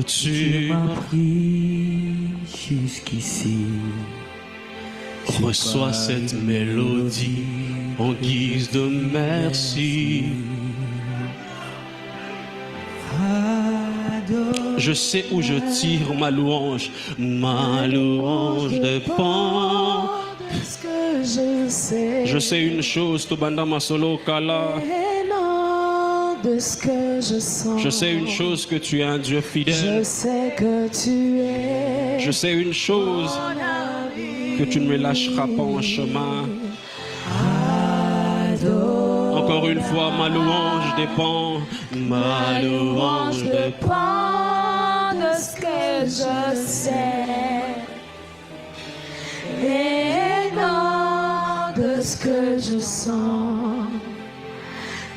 Tu m'as pris jusqu'ici. Reçois cette mélodie en guise de merci. Je sais où je tire ma louange dépend de ce que je sais. Je sais une chose, Tobanda Masolo Kala. Et non de ce que je sens. Je sais une chose, que tu es un Dieu fidèle. Je sais que tu es. Je sais une chose, que tu ne me lâcheras pas en chemin. Encore une fois, ma louange dépend. Ma louange dépend de ce que je sais. Et non de ce que je sens.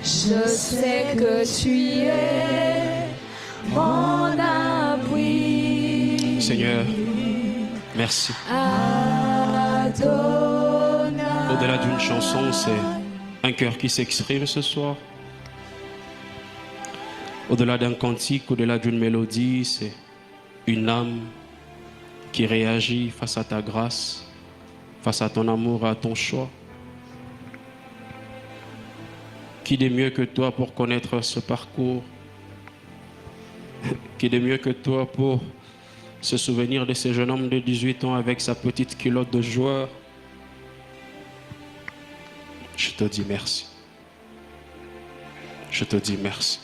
Je sais que tu es mon abri. Seigneur, merci. Adonai. Au-delà d'une chanson, c'est un cœur qui s'exprime ce soir. Au-delà d'un cantique, au-delà d'une mélodie, c'est une âme qui réagit face à ta grâce, face à ton amour, à ton choix. Qui de mieux que toi pour connaître ce parcours? Qui de mieux que toi pour se souvenir de ce jeune homme de 18 ans avec sa petite culotte de joueur? Je te dis merci. Je te dis merci.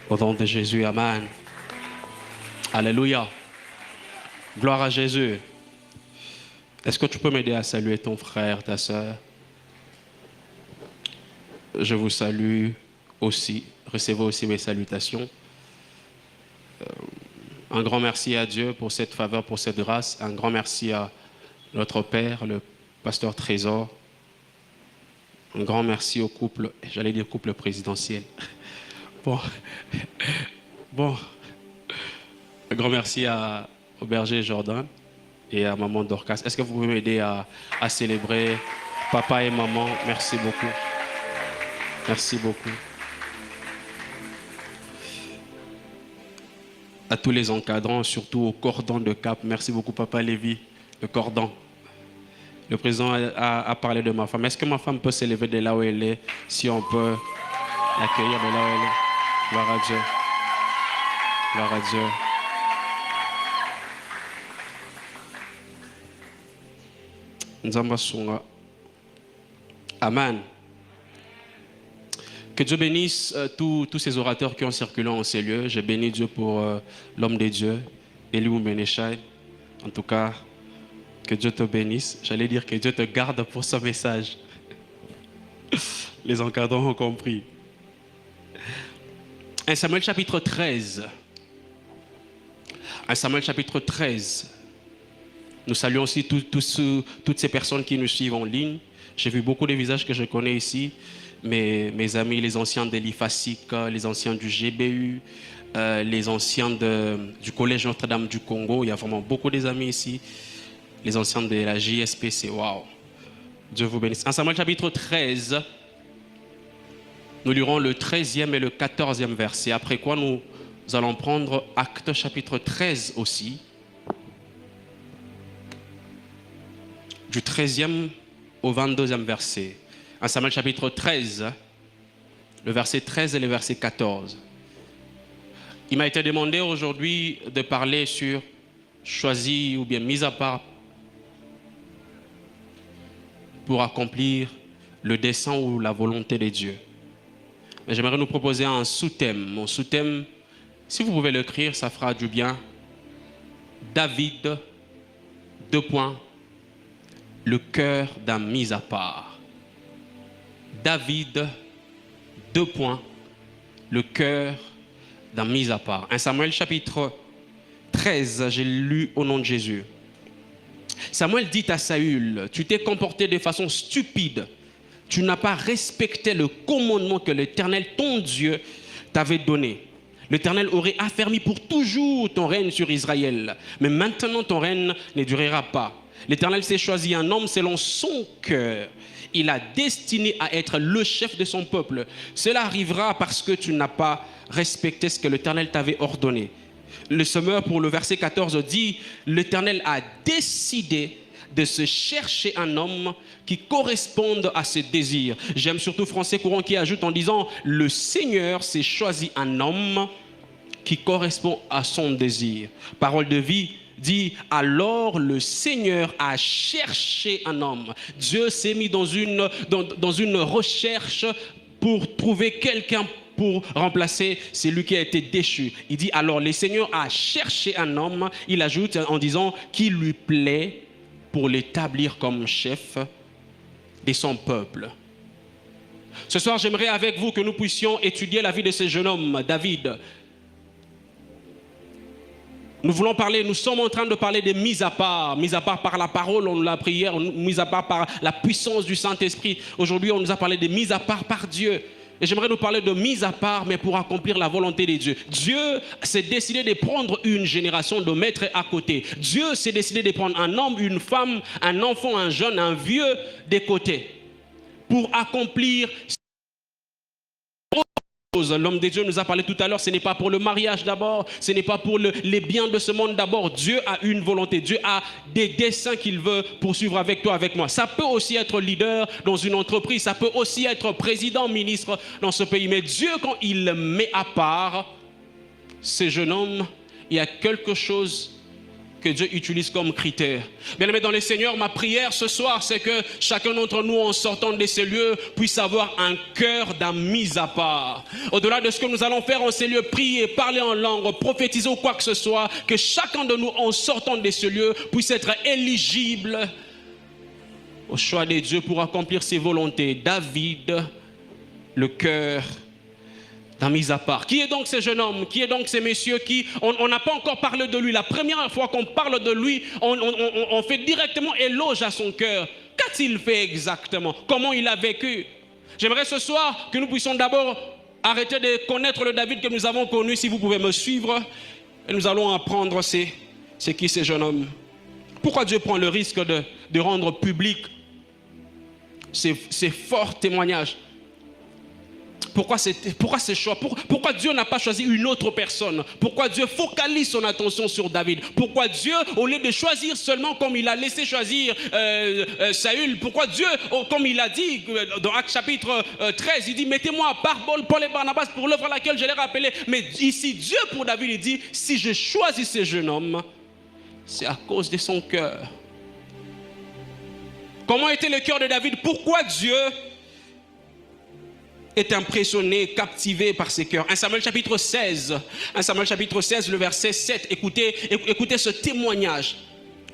Au nom de Jésus, amen. Alléluia. Gloire à Jésus. Est-ce que tu peux m'aider à saluer ton frère, ta soeur? Je vous salue aussi. Recevez aussi mes salutations. Un grand merci à Dieu pour cette faveur, pour cette grâce. Un grand merci à notre Père, le pasteur Trésor. Un grand merci au couple, j'allais dire couple présidentiel. Bon. Un grand merci au berger Jordan et à maman Dorcas. Est-ce que vous pouvez m'aider à célébrer papa et maman? Merci beaucoup. Merci beaucoup. À tous les encadrants, surtout au cordon de Cap. Merci beaucoup, Papa Lévy, le cordon. Le président a parlé de ma femme. Est-ce que ma femme peut s'élever de là où elle est, si on peut l'accueillir de là où elle est? Gloire à Dieu. Gloire à Dieu. Nzamba Sunga. Amen. Que Dieu bénisse tous ces orateurs qui ont circulé en ces lieux. Je bénis Dieu pour l'homme de Dieu, Eliou Ménéchai. En tout cas, que Dieu te bénisse. J'allais dire que Dieu te garde pour ce message. Les encadrants ont compris. 1 Samuel chapitre 13. 1 Samuel chapitre 13. Nous saluons aussi toutes ces personnes qui nous suivent en ligne. J'ai vu beaucoup de visages que je connais ici. Mes amis, les anciens de l'IFASIC, les anciens du GBU, les anciens du Collège Notre-Dame du Congo. Il y a vraiment beaucoup d'amis ici. Les anciens de la JSPC. Waouh! Dieu vous bénisse. En Samuel chapitre 13, nous lirons le 13e et le 14e verset. Après quoi, nous allons prendre Actes chapitre 13 aussi. Du 13e au 22e verset. En Samuel chapitre 13, le verset 13 et le verset 14. Il m'a été demandé aujourd'hui de parler sur choisi ou bien mis à part pour accomplir le dessein ou la volonté de Dieu. Mais j'aimerais nous proposer un sous-thème. Mon sous-thème, si vous pouvez l'écrire, ça fera du bien. David, le cœur d'un mis à part. David, le cœur d'un mis à part. 1 Samuel chapitre 13, j'ai lu au nom de Jésus. Samuel dit à Saül, tu t'es comporté de façon stupide. Tu n'as pas respecté le commandement que l'Éternel, ton Dieu, t'avait donné. L'Éternel aurait affermi pour toujours ton règne sur Israël. Mais maintenant, ton règne ne durera pas. L'Éternel s'est choisi un homme selon son cœur. Il a destiné à être le chef de son peuple. Cela arrivera parce que tu n'as pas respecté ce que l'Éternel t'avait ordonné. Le Sommeur, pour le verset 14, dit « L'Éternel a décidé de se chercher un homme qui corresponde à ses désirs. » J'aime surtout Français courant qui ajoute en disant « Le Seigneur s'est choisi un homme qui correspond à son désir. » Parole de vie dit « Alors le Seigneur a cherché un homme. » Dieu s'est mis dans une recherche pour trouver quelqu'un pour remplacer celui qui a été déchu. Il dit « Alors le Seigneur a cherché un homme. » Il ajoute en disant « Qui lui plaît pour l'établir comme chef de son peuple. » Ce soir, j'aimerais avec vous que nous puissions étudier la vie de ce jeune homme, David. Nous sommes en train de parler de mise à part par la parole, on l'a appris hier, mise à part par la puissance du Saint-Esprit. Aujourd'hui, on nous a parlé de mise à part par Dieu. Et j'aimerais nous parler de mise à part, mais pour accomplir la volonté de Dieu. Dieu s'est décidé de prendre une génération, de mettre à côté. Dieu s'est décidé de prendre un homme, une femme, un enfant, un jeune, un vieux de côté. Pour accomplir. L'homme de Dieu nous a parlé tout à l'heure, ce n'est pas pour le mariage d'abord, ce n'est pas pour les biens de ce monde d'abord. Dieu a une volonté, Dieu a des desseins qu'il veut poursuivre avec toi, avec moi. Ça peut aussi être leader dans une entreprise, ça peut aussi être président, ministre dans ce pays. Mais Dieu, quand il met à part ce jeune homme, il y a quelque chose que Dieu utilise comme critère. Bien aimé dans le Seigneur, ma prière ce soir, c'est que chacun d'entre nous, en sortant de ces lieux, puisse avoir un cœur d'un mis à part. Au-delà de ce que nous allons faire en ces lieux, prier, parler en langue, prophétiser ou quoi que ce soit, que chacun de nous, en sortant de ces lieux, puisse être éligible au choix de Dieu pour accomplir ses volontés. David, le cœur d'un mis à part. Qui est donc ce jeune homme? Qui est donc ce monsieur qui, on n'a pas encore parlé de lui. La première fois qu'on parle de lui, on fait directement éloge à son cœur. Qu'a-t-il fait exactement? Comment il a vécu? J'aimerais ce soir que nous puissions d'abord arrêter de connaître le David que nous avons connu, si vous pouvez me suivre. Et nous allons apprendre c'est qui ce jeune homme. Pourquoi Dieu prend le risque de rendre public ces forts témoignages? Pourquoi ce choix? Pourquoi Dieu n'a pas choisi une autre personne? Pourquoi Dieu focalise son attention sur David? Pourquoi Dieu, au lieu de choisir seulement comme il a laissé choisir Saül, pourquoi Dieu, comme il a dit dans Actes chapitre 13, il dit « Mettez-moi à part Paul et Barnabas pour l'œuvre à laquelle je l'ai rappelé. » Mais ici, Dieu pour David, il dit « Si je choisis ce jeune homme, c'est à cause de son cœur. » Comment était le cœur de David? Pourquoi Dieu est impressionné, captivé par ses cœurs? 1 Samuel chapitre 16, le verset 7. Écoutez ce témoignage.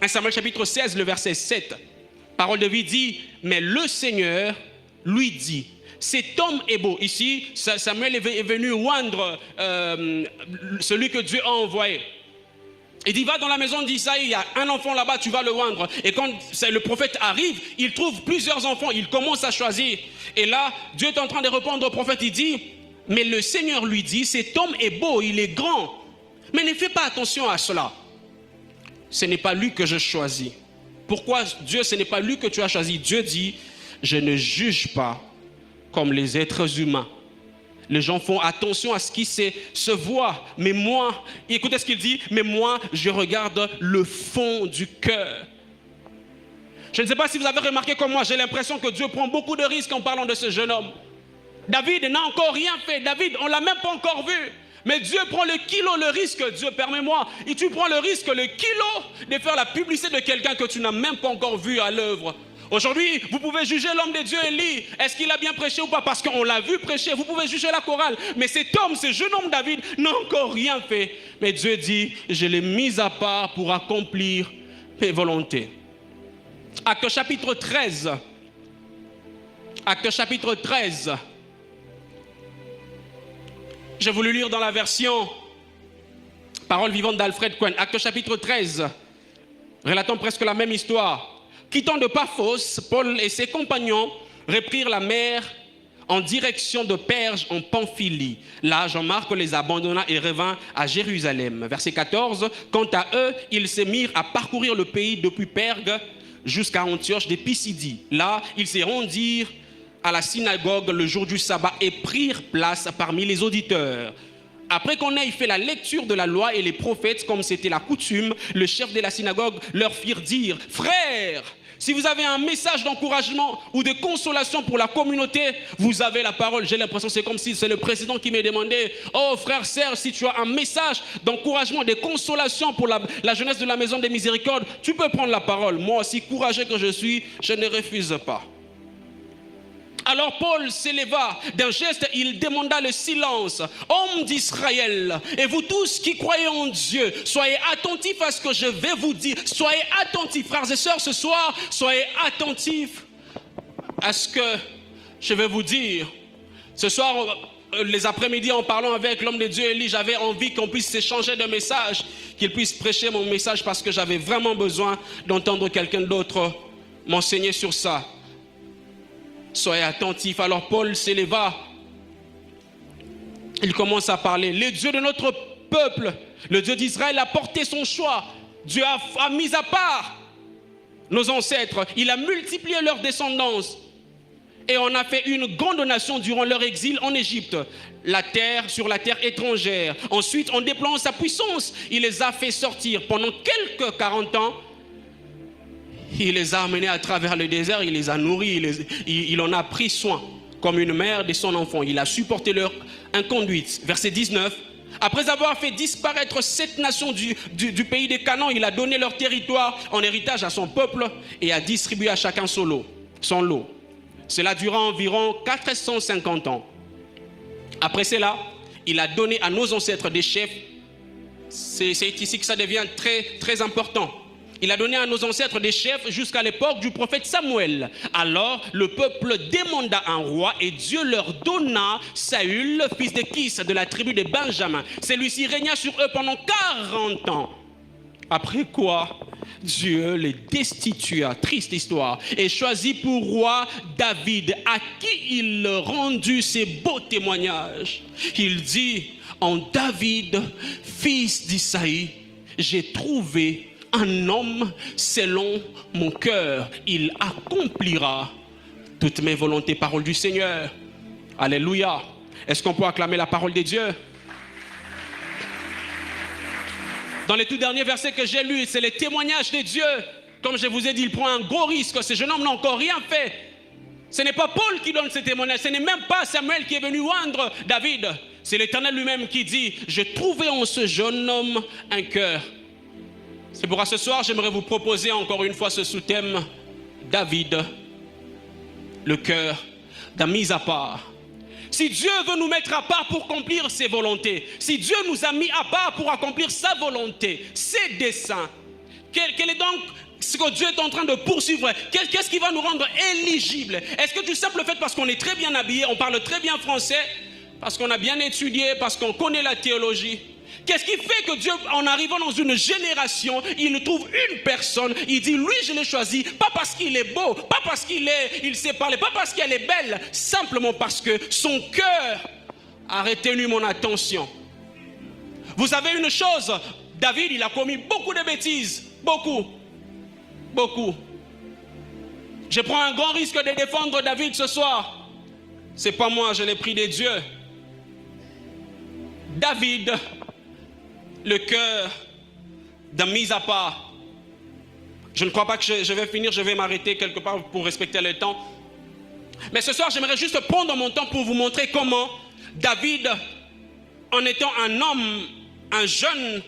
1 Samuel chapitre 16, le verset 7. Parole de vie dit, mais le Seigneur lui dit, cet homme est beau. Ici, Samuel est venu oindre celui que Dieu a envoyé. Il dit, va dans la maison d'Isaïe, il y a un enfant là-bas, tu vas le oindre. Et quand le prophète arrive, il trouve plusieurs enfants, il commence à choisir. Et là, Dieu est en train de répondre au prophète, il dit, mais le Seigneur lui dit, cet homme est beau, il est grand. Mais ne fais pas attention à cela. Ce n'est pas lui que je choisis. Pourquoi Dieu, ce n'est pas lui que tu as choisi? Dieu dit, je ne juge pas comme les êtres humains. Les gens font attention à ce qui se voit. Mais moi, écoutez ce qu'il dit, mais moi, je regarde le fond du cœur. Je ne sais pas si vous avez remarqué comme moi, j'ai l'impression que Dieu prend beaucoup de risques en parlant de ce jeune homme. David n'a encore rien fait. David, on ne l'a même pas encore vu. Mais Dieu prend le risque, Dieu, permets-moi, et tu prends le risque, le kilo, de faire la publicité de quelqu'un que tu n'as même pas encore vu à l'œuvre. Aujourd'hui, vous pouvez juger l'homme de Dieu, Élie. Est-ce qu'il a bien prêché ou pas? Parce qu'on l'a vu prêcher. Vous pouvez juger la chorale. Mais cet homme, ce jeune homme David, n'a encore rien fait. Mais Dieu dit, je l'ai mis à part pour accomplir mes volontés. Acte chapitre 13. Acte chapitre 13. J'ai voulu lire dans la version Parole vivante d'Alfred Cohen. Acte chapitre 13. Relatons presque la même histoire. Quittant de Paphos, Paul et ses compagnons reprirent la mer en direction de Perge en Pamphylie. Là, Jean-Marc les abandonna et revint à Jérusalem. Verset 14, quant à eux, ils se mirent à parcourir le pays depuis Pergue jusqu'à Antioche des Pisidie. Là, ils se rendirent à la synagogue le jour du sabbat et prirent place parmi les auditeurs. Après qu'on ait fait la lecture de la loi et les prophètes, comme c'était la coutume, le chef de la synagogue leur fit dire « Frères, si vous avez un message d'encouragement ou de consolation pour la communauté, vous avez la parole. » J'ai l'impression que c'est comme si c'est le président qui me demandait « Oh frère Serge, si tu as un message d'encouragement, de consolation pour la jeunesse de la Maison des Miséricordes, tu peux prendre la parole. » Moi aussi, courageux que je suis, je ne refuse pas. Alors Paul s'éleva, d'un geste il demanda le silence. Hommes d'Israël, et vous tous qui croyez en Dieu, soyez attentifs à ce que je vais vous dire. Soyez attentifs, frères et sœurs, ce soir, soyez attentifs à ce que je vais vous dire. Ce soir, les après-midi, en parlant avec l'homme de Dieu, Élie, j'avais envie qu'on puisse s'échanger de messages, qu'il puisse prêcher mon message parce que j'avais vraiment besoin d'entendre quelqu'un d'autre m'enseigner sur ça. Soyez attentifs. Alors Paul s'éleva. Il commence à parler. Le Dieu de notre peuple, le Dieu d'Israël a porté son choix. Dieu a mis à part nos ancêtres. Il a multiplié leur descendance. Et on a fait une grande nation durant leur exil en Égypte. Sur la terre étrangère. Ensuite, en déployant sa puissance, il les a fait sortir pendant quelques 40 ans. Il les a amenés à travers le désert, il les a nourris, il en a pris soin, comme une mère de son enfant. Il a supporté leur inconduite. Verset 19. Après avoir fait disparaître 7 nations du pays de Canaan, il a donné leur territoire en héritage à son peuple et a distribué à chacun son lot. Cela dura environ 450 ans. Après cela, il a donné à nos ancêtres des chefs. C'est ici que ça devient très, très important. Il a donné à nos ancêtres des chefs jusqu'à l'époque du prophète Samuel. Alors, le peuple demanda un roi et Dieu leur donna Saül, fils de Kis, de la tribu de Benjamin. Celui-ci régna sur eux pendant 40 ans. Après quoi, Dieu les destitua, triste histoire, et choisit pour roi David, à qui il rendit ces beaux témoignages. Il dit, en David, fils d'Isaïe, j'ai trouvé un homme selon mon cœur. Il accomplira toutes mes volontés. Parole du Seigneur. Alléluia. Est-ce qu'on peut acclamer la parole de Dieu? Dans les tout derniers versets que j'ai lus, c'est les témoignages de Dieu. Comme je vous ai dit, il prend un gros risque. Ce jeune homme n'a encore rien fait. Ce n'est pas Paul qui donne ces témoignages. Ce n'est même pas Samuel qui est venu oindre David. C'est l'Éternel lui-même qui dit, j'ai trouvé en ce jeune homme un cœur. C'est pourquoi ce soir, j'aimerais vous proposer encore une fois ce sous-thème, David, le cœur d'un mis à part. Si Dieu veut nous mettre à part pour accomplir ses volontés, si Dieu nous a mis à part pour accomplir sa volonté, ses desseins, quel est donc ce que Dieu est en train de poursuivre? Qu'est-ce qui va nous rendre éligibles? Est-ce que du simple fait parce qu'on est très bien habillé, on parle très bien français, parce qu'on a bien étudié, parce qu'on connaît la théologie? Qu'est-ce qui fait que Dieu, en arrivant dans une génération, il trouve une personne, il dit, lui je l'ai choisi, pas parce qu'il est beau, pas parce qu'il sait parler, pas parce qu'elle est belle, simplement parce que son cœur a retenu mon attention. Vous savez une chose, David, il a commis beaucoup de bêtises, beaucoup. Je prends un grand risque de défendre David ce soir. C'est pas moi, je l'ai pris de Dieu. David, le cœur d'un mis à part. Je ne crois pas que je vais finir, je vais m'arrêter quelque part pour respecter le temps. Mais ce soir, j'aimerais juste prendre mon temps pour vous montrer comment David, en étant un homme, un jeune,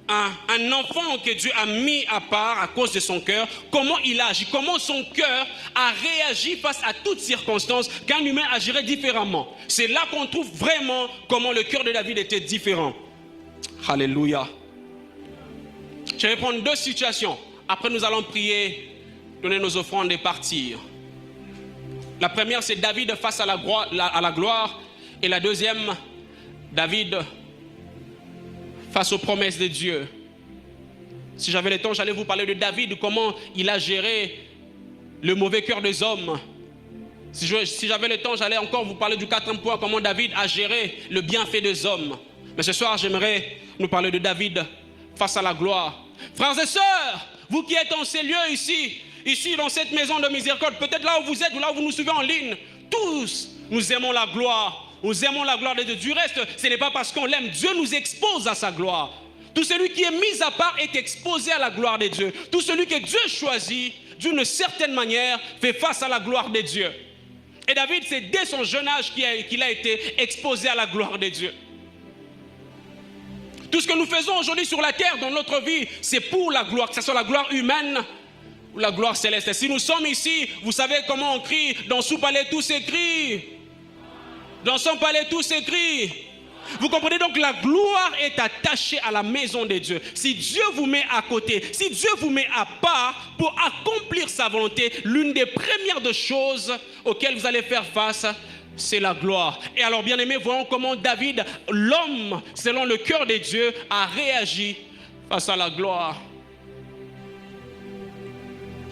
un enfant que Dieu a mis à part à cause de son cœur, comment il a agi, comment son cœur a réagi face à toutes circonstances qu'un humain agirait différemment. C'est là qu'on trouve vraiment comment le cœur de David était différent. Alléluia. Je vais prendre 2 situations. Après, nous allons prier, donner nos offrandes et partir. La première, c'est David face à la gloire. Et la deuxième, David face aux promesses de Dieu. Si j'avais le temps, j'allais vous parler de David, comment il a géré le mauvais cœur des hommes. Si j'avais le temps, j'allais encore vous parler du 4e point, comment David a géré le bienfait des hommes. Mais ce soir, j'aimerais nous parler de David face à la gloire. Frères et sœurs, vous qui êtes en ces lieux ici dans cette maison de miséricorde, peut-être là où vous êtes ou là où vous nous suivez en ligne, tous, nous aimons la gloire. Nous aimons la gloire de Dieu. Du reste, ce n'est pas parce qu'on l'aime. Dieu nous expose à sa gloire. Tout celui qui est mis à part est exposé à la gloire de Dieu. Tout celui que Dieu choisit, d'une certaine manière, fait face à la gloire de Dieu. Et David, c'est dès son jeune âge qu'il a été exposé à la gloire de Dieu. Tout ce que nous faisons aujourd'hui sur la terre, dans notre vie, c'est pour la gloire, que ce soit la gloire humaine ou la gloire céleste. Et si nous sommes ici, vous savez comment on crie. Dans son palais, tout s'écrit. Dans son palais, tout s'écrit. Vous comprenez donc, la gloire est attachée à la maison de Dieu. Si Dieu vous met à côté, si Dieu vous met à part pour accomplir sa volonté, l'une des premières de choses auxquelles vous allez faire face, c'est la gloire. Et alors, bien aimés, voyons comment David, l'homme, selon le cœur de Dieu, a réagi face à la gloire.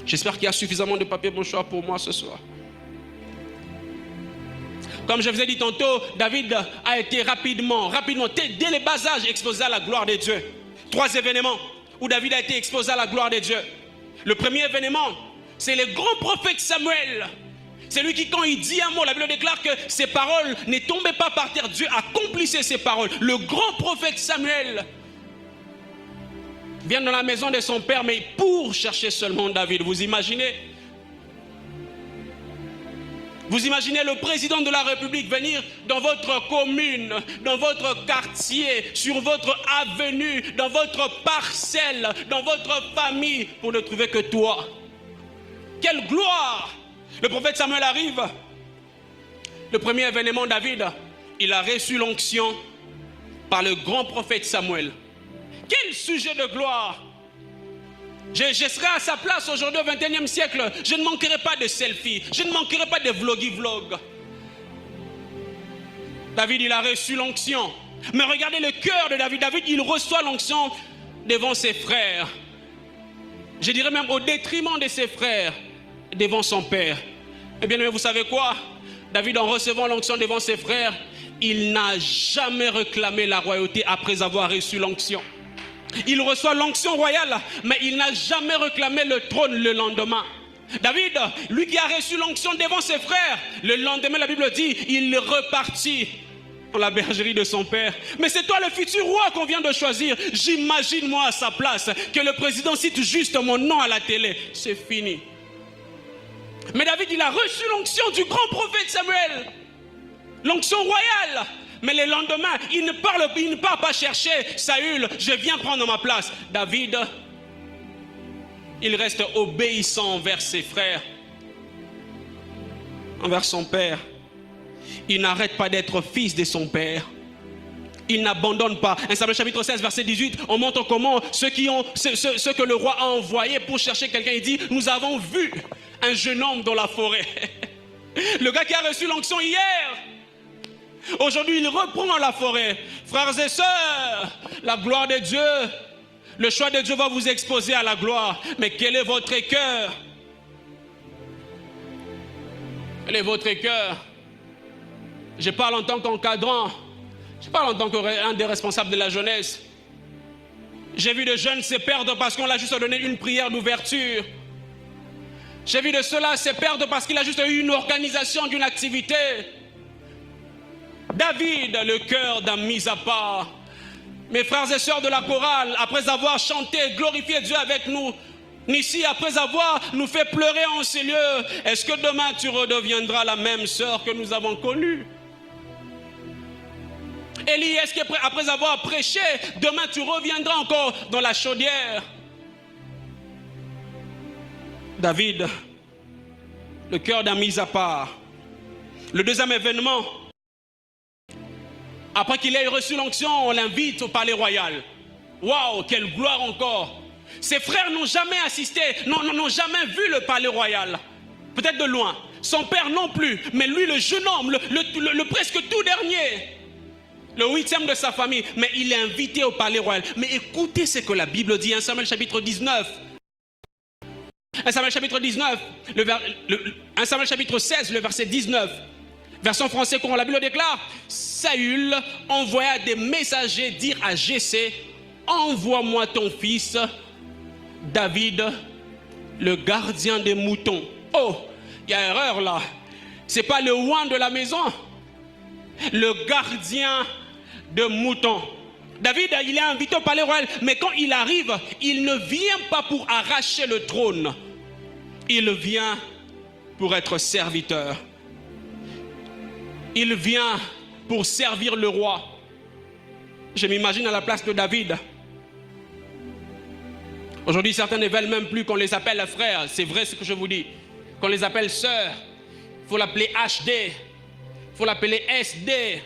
J'espère qu'il y a suffisamment de papier mouchoir pour moi ce soir. Comme je vous ai dit tantôt, David a été rapidement, dès les bas âges, exposé à la gloire de Dieu. 3 événements où David a été exposé à la gloire de Dieu. Le premier événement, c'est le grand prophète Samuel. C'est lui qui, quand il dit un mot, la Bible déclare que ses paroles ne tombaient pas par terre. Dieu accomplissait ses paroles. Le grand prophète Samuel vient dans la maison de son père, mais pour chercher seulement David. Vous imaginez? Vous imaginez le président de la République venir dans votre commune, dans votre quartier, sur votre avenue, dans votre parcelle, dans votre famille, pour ne trouver que toi. Quelle gloire! Le prophète Samuel arrive. Le premier événement, David, il a reçu l'onction par le grand prophète Samuel. Quel sujet de gloire! Je serai à sa place aujourd'hui au XXIe siècle. Je ne manquerai pas de selfies. Je ne manquerai pas de vlog. David, il a reçu l'onction. Mais regardez le cœur de David. David, il reçoit l'onction devant ses frères. Je dirais même au détriment de ses frères, devant son père. Eh bien, vous savez quoi? David, en recevant l'onction devant ses frères, il n'a jamais réclamé la royauté après avoir reçu l'onction. Il reçoit l'onction royale, mais il n'a jamais réclamé le trône le lendemain. David, lui qui a reçu l'onction devant ses frères, le lendemain, la Bible dit, il repartit dans la bergerie de son père. Mais c'est toi le futur roi qu'on vient de choisir. J'imagine moi à sa place que le président cite juste mon nom à la télé. C'est fini. Mais David, il a reçu l'onction du grand prophète Samuel. L'onction royale. Mais le lendemain, il ne part pas chercher Saül, je viens prendre ma place. David, il reste obéissant envers ses frères, envers son père. Il n'arrête pas d'être fils de son père. Il n'abandonne pas. 1 Samuel chapitre 16, verset 18, on montre comment ceux que le roi a envoyés pour chercher quelqu'un, il dit, nous avons vu un jeune homme dans la forêt. Le gars qui a reçu l'onction hier, aujourd'hui, il reprend la forêt. Frères et sœurs, la gloire de Dieu, le choix de Dieu va vous exposer à la gloire. Mais quel est votre cœur? Quel est votre cœur? Je parle en tant qu'encadrant. Je parle en tant qu'un des responsables de la jeunesse. J'ai vu de jeunes se perdre parce qu'on leur a juste donné une prière d'ouverture. J'ai vu de ceux-là se perdre parce qu'il a juste eu une organisation d'une activité. David, le cœur d'un mis à part. Mes frères et sœurs de la chorale, après avoir chanté, glorifié Dieu avec nous, ici, après avoir nous fait pleurer en ces lieux, est-ce que demain tu redeviendras la même sœur que nous avons connue? Élie, est-ce qu'après avoir prêché, demain tu reviendras encore dans la chaudière? David, le cœur d'un mis à part. Le deuxième événement, après qu'il ait reçu l'onction, on l'invite au palais royal. Waouh, quelle gloire encore! Ses frères n'ont jamais assisté, n'ont jamais vu le palais royal. Peut-être de loin. Son père non plus. Mais lui, le jeune homme, le presque tout dernier, le 8e de sa famille. Mais il est invité au palais royal. Mais écoutez ce que la Bible dit, 1 Samuel chapitre 19. 1 Samuel chapitre 19, 1 Samuel chapitre 16, le verset 19. Version française, quand la Bible déclare, Saül envoya des messagers dire à Jessé, envoie-moi ton fils David, le gardien des moutons. Oh, il y a erreur là. C'est pas le ouin de la maison, le gardien de moutons. David, il est invité au palais royal, mais quand il arrive, il ne vient pas pour arracher le trône. Il vient pour être serviteur. Il vient pour servir le roi. Je m'imagine à la place de David. Aujourd'hui, certains ne veulent même plus qu'on les appelle frères. C'est vrai ce que je vous dis. Qu'on les appelle sœurs. Il faut l'appeler HD. Il faut l'appeler SD.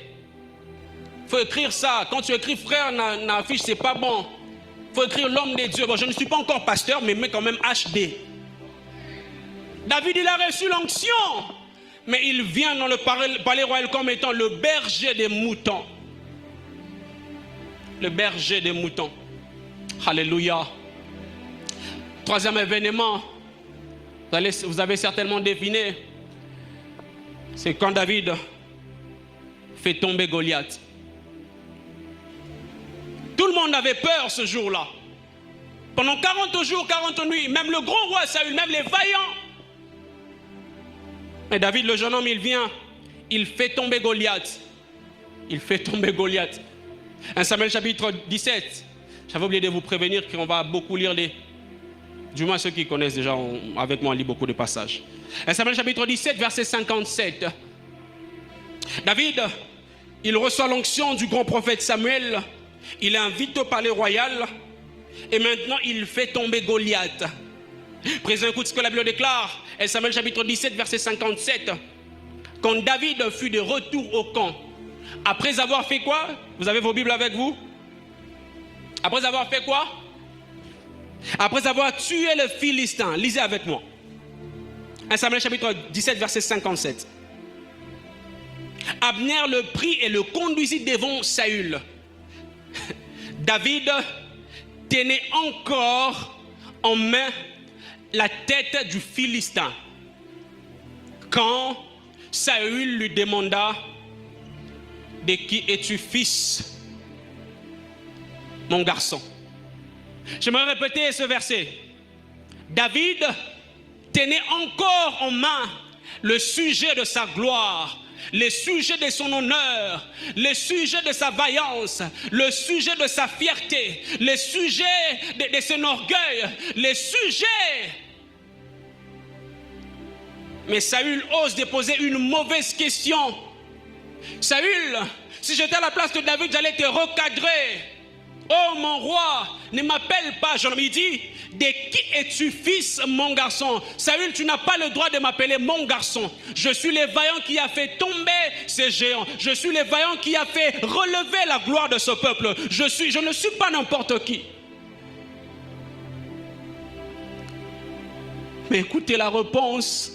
Il faut écrire ça. Quand tu écris frère dans l'affiche, c'est pas bon. Il faut écrire l'homme des dieux. Bon, je ne suis pas encore pasteur, mais mets quand même HD. David, il a reçu l'onction. Mais il vient dans le palais royal comme étant le berger des moutons. Le berger des moutons. Alléluia. Troisième événement, vous avez certainement deviné, c'est quand David fait tomber Goliath. Tout le monde avait peur ce jour-là. Pendant 40 jours, 40 nuits, même le grand roi Saül, même les vaillants. Mais David, le jeune homme, il vient, il fait tomber Goliath. Il fait tomber Goliath. 1 Samuel chapitre 17. J'avais oublié de vous prévenir qu'on va beaucoup lire du moins ceux qui connaissent déjà, avec moi, on lit beaucoup de passages. 1 Samuel chapitre 17, verset 57. David, il reçoit l'onction du grand prophète Samuel. Il invite au palais royal. Et maintenant, il fait tomber Goliath. Présent, écoute ce que la Bible déclare. 1 Samuel chapitre 17, verset 57. Quand David fut de retour au camp, après avoir fait quoi? Vous avez vos Bibles avec vous? Après avoir fait quoi? Après avoir tué le Philistin. Lisez avec moi. 1 Samuel chapitre 17, verset 57. Abner le prit et le conduisit devant Saül. David tenait encore en main la tête du Philistin. Quand Saül lui demanda, de qui es-tu fils, mon garçon? J'aimerais répéter ce verset. David tenait encore en main le sujet de sa gloire, le sujet de son honneur, le sujet de sa vaillance, le sujet de sa fierté, le sujet de son orgueil, le sujet. Mais Saül ose déposer une mauvaise question. Saül, si j'étais à la place de David, j'allais te recadrer. Oh mon roi, ne m'appelle pas. Il dit, de qui es-tu fils, mon garçon? Saül, tu n'as pas le droit de m'appeler mon garçon. Je suis le vaillant qui a fait tomber ces géants. Je suis le vaillant qui a fait relever la gloire de ce peuple. Je ne suis pas n'importe qui. Mais écoutez la réponse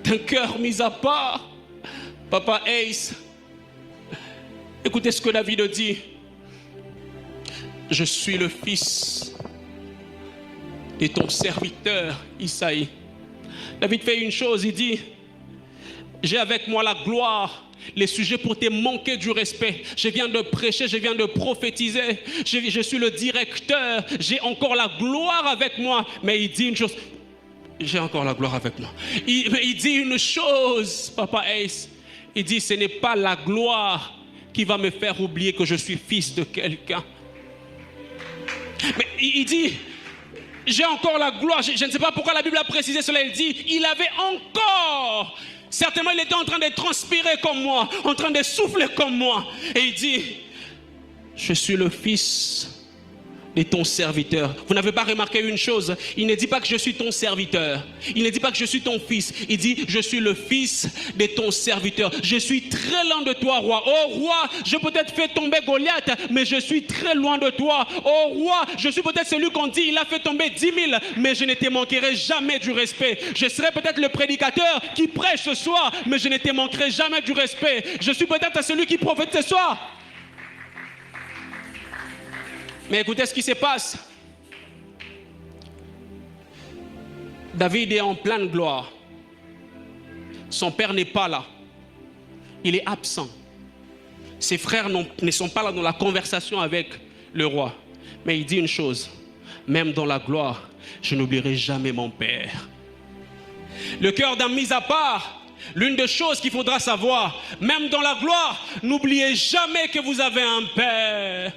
d'un cœur mis à part. Papa Ace, écoutez ce que David dit. Je suis le fils de ton serviteur Isaïe. David fait une chose, il dit, j'ai avec moi la gloire, les sujets pour te manquer du respect. Je viens de prêcher, je viens de prophétiser, je suis le directeur, j'ai encore la gloire avec moi. Mais il dit une chose, j'ai encore la gloire avec moi. Il dit une chose, Papa Ace, il dit, ce n'est pas la gloire qui va me faire oublier que je suis fils de quelqu'un. Mais il dit, j'ai encore la gloire. Je ne sais pas pourquoi la Bible a précisé cela. Il dit, il avait encore. Certainement, il était en train de transpirer comme moi, en train de souffler comme moi. Et il dit, je suis le fils de ton serviteur. Vous n'avez pas remarqué une chose? Il ne dit pas que je suis ton serviteur. Il ne dit pas que je suis ton fils. Il dit, je suis le fils de ton serviteur. Je suis très loin de toi, roi. Oh roi, je peut-être fait tomber Goliath, mais je suis très loin de toi. Oh roi, je suis peut-être celui qu'on dit, il a fait tomber 10 000, mais je ne te manquerai jamais du respect. Je serai peut-être le prédicateur qui prêche ce soir, mais je ne te manquerai jamais du respect. Je suis peut-être celui qui prophète ce soir. Mais écoutez ce qui se passe. David est en pleine gloire. Son père n'est pas là. Il est absent. Ses frères ne sont pas là dans la conversation avec le roi. Mais il dit une chose, même dans la gloire, je n'oublierai jamais mon père. Le cœur d'un mis à part, l'une des choses qu'il faudra savoir, même dans la gloire, n'oubliez jamais que vous avez un père.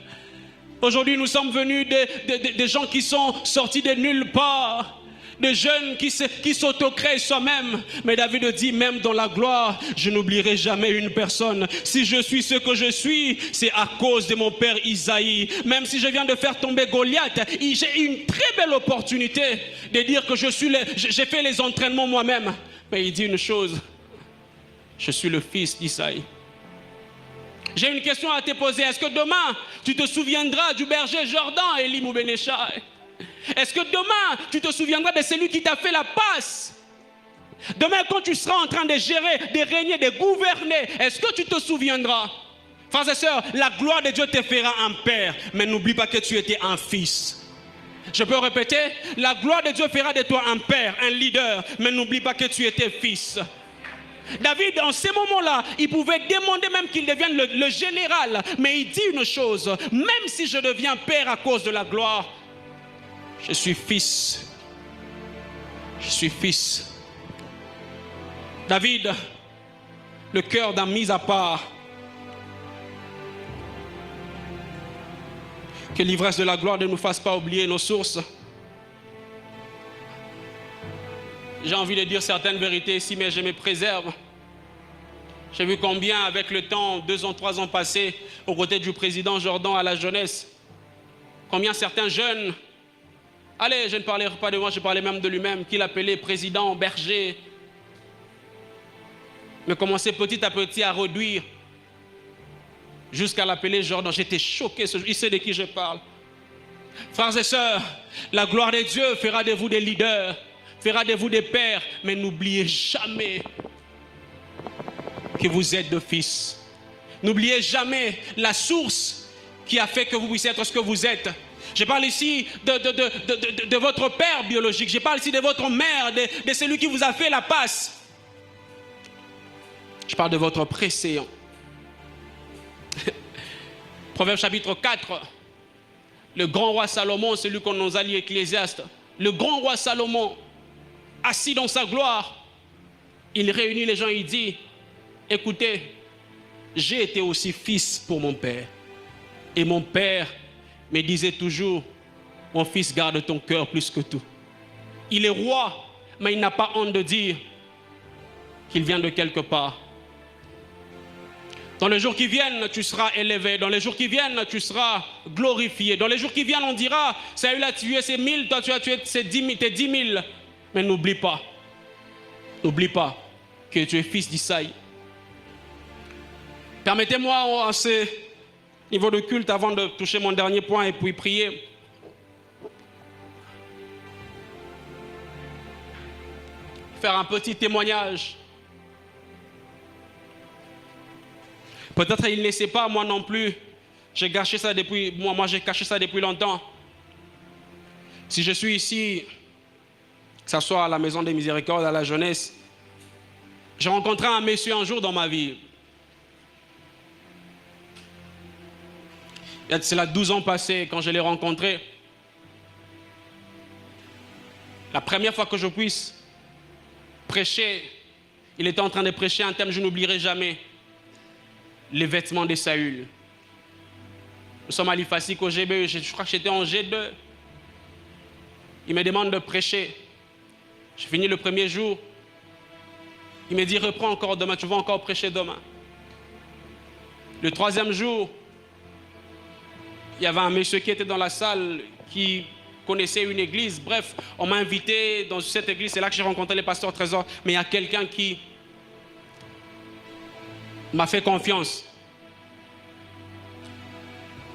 Aujourd'hui, nous sommes venus des gens qui sont sortis de nulle part. Des jeunes qui s'autocréent soi-même. Mais David dit, même dans la gloire, je n'oublierai jamais une personne. Si je suis ce que je suis, c'est à cause de mon père Isaïe. Même si je viens de faire tomber Goliath, j'ai une très belle opportunité de dire que j'ai fait les entraînements moi-même. Mais il dit une chose, je suis le fils d'Isaïe. J'ai une question à te poser. Est-ce que demain, tu te souviendras du berger Jordan, Élie Moubenechai? Est-ce que demain, tu te souviendras de celui qui t'a fait la passe? Demain, quand tu seras en train de gérer, de régner, de gouverner, est-ce que tu te souviendras? Frères et sœurs, la gloire de Dieu te fera un père, mais n'oublie pas que tu étais un fils. Je peux répéter, la gloire de Dieu fera de toi un père, un leader, mais n'oublie pas que tu étais fils. David, en ces moments-là, il pouvait demander même qu'il devienne le général, mais il dit une chose, même si je deviens père à cause de la gloire, je suis fils. Je suis fils. David, le cœur d'un mis à part. Que l'ivresse de la gloire ne nous fasse pas oublier nos sources. J'ai envie de dire certaines vérités ici, mais je me préserve. J'ai vu combien, avec le temps, 2 ans, 3 ans passés, aux côtés du président Jordan à la jeunesse, combien certains jeunes, allez, je ne parlais pas de moi, je parlais même de lui-même, qu'il appelait président, berger, mais commençait petit à petit à réduire, jusqu'à l'appeler Jordan. J'étais choqué, il sait de qui je parle. Frères et sœurs, la gloire de Dieu fera de vous des leaders, fera de vous des pères, mais n'oubliez jamais que vous êtes de fils. N'oubliez jamais la source qui a fait que vous puissiez être ce que vous êtes. Je parle ici de votre père biologique, je parle ici de votre mère, de celui qui vous a fait la passe. Je parle de votre préséant. Proverbe chapitre 4, le grand roi Salomon, celui qu'on nous a lu Ecclésiaste, le grand roi Salomon, assis dans sa gloire, il réunit les gens, il dit, écoutez, j'ai été aussi fils pour mon père. Et mon père me disait toujours, mon fils, garde ton cœur plus que tout. Il est roi, mais il n'a pas honte de dire qu'il vient de quelque part. Dans les jours qui viennent, tu seras élevé. Dans les jours qui viennent, tu seras glorifié. Dans les jours qui viennent, on dira, Saül a tué ses 1000, toi tu as tué tes 10 000. Mais n'oublie pas que tu es fils d'Isaïe. Permettez-moi, à ce niveau de culte, avant de toucher mon dernier point et puis prier, faire un petit témoignage. Peut-être il ne sait pas, moi non plus. J'ai caché ça depuis longtemps. Si je suis ici, que ce soit à la Maison des Miséricordes, à la jeunesse, j'ai rencontré un monsieur un jour dans ma vie. C'est là 12 ans passés quand je l'ai rencontré. La première fois que je puisse prêcher, il était en train de prêcher un thème, je n'oublierai jamais. Les vêtements de Saül. Nous sommes à l'IFASIC au GB, je crois que j'étais en G2. Il me demande de prêcher. J'ai fini le premier jour. Il me dit, reprends encore demain, tu vas encore prêcher demain. Le troisième jour, il y avait un monsieur qui était dans la salle, qui connaissait une église. Bref, on m'a invité dans cette église, c'est là que j'ai rencontré le pasteur Trésor. Mais il y a quelqu'un qui m'a fait confiance,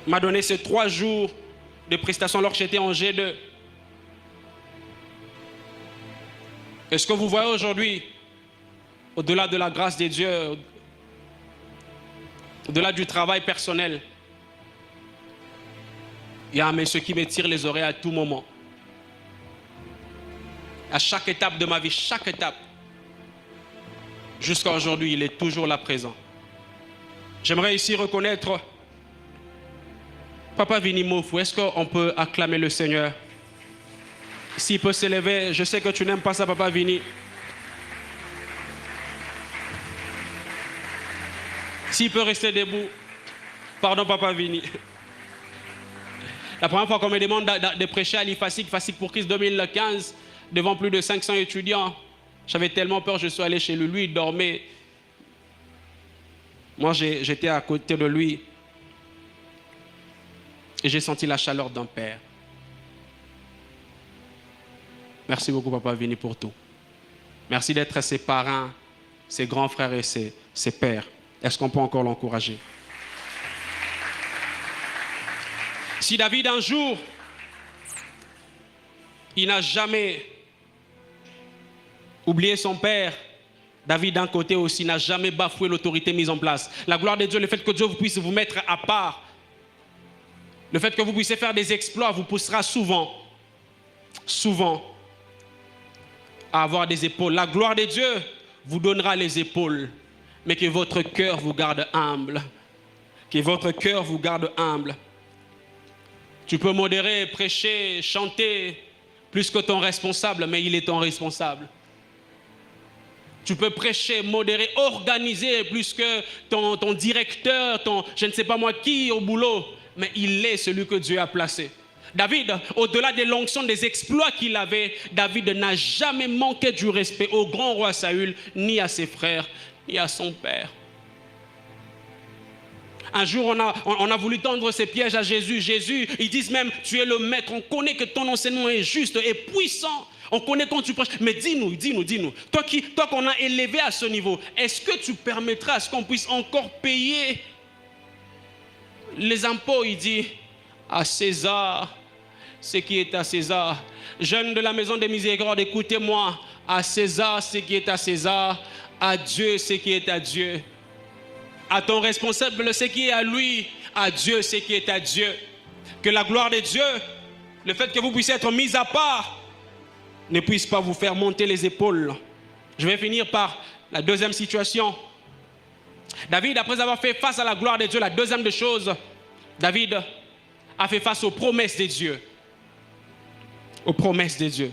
m'a donné ces 3 jours de prestation alors que j'étais en G2. Est-ce que vous voyez aujourd'hui, au-delà de la grâce de Dieu, au-delà du travail personnel, il y a un monsieur qui me tire les oreilles à tout moment. À chaque étape de ma vie, chaque étape. Jusqu'à aujourd'hui, il est toujours là présent. J'aimerais ici reconnaître Papa Vini Mofou. Est-ce qu'on peut acclamer le Seigneur? S'il peut s'élever, je sais que tu n'aimes pas ça, Papa Vini. S'il peut rester debout. Pardon, Papa Vini. La première fois qu'on me demande de prêcher à l'IFASIC, FASIC pour Christ 2015, devant plus de 500 étudiants, j'avais tellement peur, je suis allé chez lui, lui il dormait. Moi, j'étais à côté de lui et j'ai senti la chaleur d'un père. Merci beaucoup, Papa Vini, pour tout. Merci d'être ses parents, ses grands frères et ses pères. Est-ce qu'on peut encore l'encourager? Si David, un jour, il n'a jamais oublié son père, David, d'un côté aussi, n'a jamais bafoué l'autorité mise en place. La gloire de Dieu, le fait que Dieu puisse vous mettre à part, le fait que vous puissiez faire des exploits, vous poussera souvent à avoir des épaules. La gloire de Dieu vous donnera les épaules, mais que votre cœur vous garde humble. Que votre cœur vous garde humble. Tu peux modérer, prêcher, chanter plus que ton responsable, mais il est ton responsable. Tu peux prêcher, modérer, organiser plus que ton directeur, je ne sais pas moi qui au boulot, mais il est celui que Dieu a placé. David, au-delà de l'onction des exploits qu'il avait, David n'a jamais manqué du respect au grand roi Saül, ni à ses frères, ni à son père. Un jour, on a voulu tendre ses pièges à Jésus. Jésus, ils disent même, tu es le maître. On connaît que ton enseignement est juste et puissant. On connaît quand tu prêches. Mais dis-nous. Toi qu'on a élevé à ce niveau, est-ce que tu permettras à ce qu'on puisse encore payer les impôts? Il dit, à César, ce qui est à César. Jeunes de la maison des miséricordes, écoutez-moi. À César, ce qui est à César. À Dieu, ce qui est à Dieu. À ton responsable, ce qui est à lui. À Dieu, ce qui est à Dieu. Que la gloire de Dieu, le fait que vous puissiez être mis à part, ne puisse pas vous faire monter les épaules. Je vais finir par la deuxième situation. David, après avoir fait face à la gloire de Dieu, la deuxième des choses, David a fait face aux promesses de Dieu. Aux promesses de Dieu.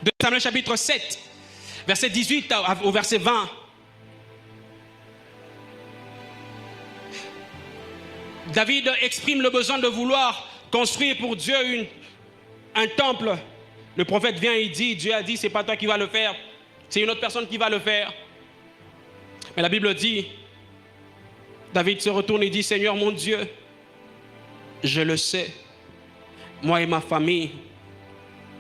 2 Samuel chapitre 7, verset 18 au verset 20. David exprime le besoin de vouloir construire pour Dieu un temple. Le prophète vient et dit, Dieu a dit, c'est pas toi qui vas le faire, c'est une autre personne qui va le faire. Mais la Bible dit, David se retourne et dit, Seigneur mon Dieu, je le sais, moi et ma famille,